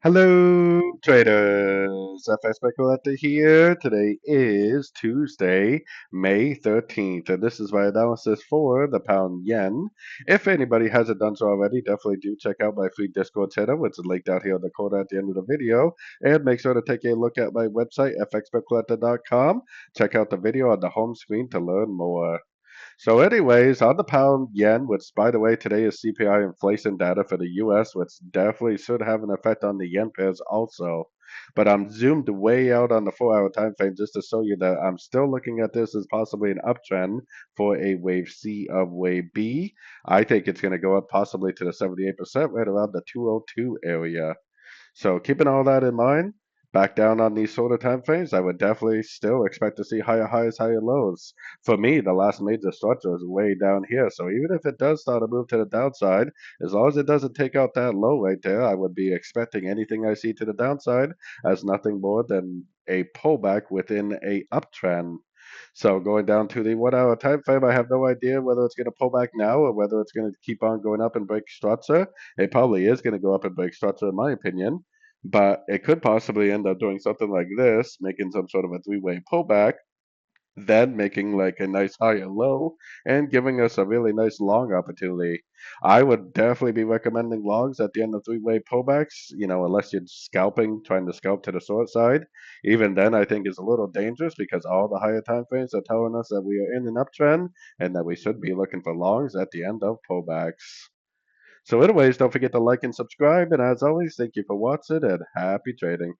Hello, traders. FX Pip Collector here. Today is Tuesday, May 13th, and this is my analysis for the pound yen. If anybody hasn't done so already, definitely do check out my free Discord channel, which is linked out here in the corner at the end of the video. And make sure to take a look at my website, fxpipcollector.com. Check out the video on the home screen to learn more. So, anyways, on the pound yen, which by the way, today is CPI inflation data for the US, which definitely should have an effect on the yen pairs also. But I'm zoomed way out on the 4 hour time frame just to show you that I'm still looking at this as possibly an uptrend for a wave C of wave B. I think it's going to go up possibly to the 78% right around the 202 area. So keeping all that in mind, back down on these shorter time frames, I would definitely still expect to see higher highs, higher lows. For me, the last major structure is way down here. So even if it does start to move to the downside, as long as it doesn't take out that low right there, I would be expecting anything I see to the downside as nothing more than a pullback within a uptrend. So going down to the 1 hour time frame, I have no idea whether it's going to pull back now or whether it's going to keep on going up and break structure. It probably is going to go up and break structure, in my opinion, but it could possibly end up doing something like this, making some sort of a three-way pullback, then making like a nice higher low and giving us a really nice long opportunity. I would definitely be recommending longs at the end of three-way pullbacks, unless you're scalping, trying to scalp to the short side. Even then, I think is a little dangerous because all the higher time frames are telling us that we are in an uptrend and that we should be looking for longs at the end of pullbacks. So anyways, don't forget to like and subscribe. And as always, thank you for watching and happy trading.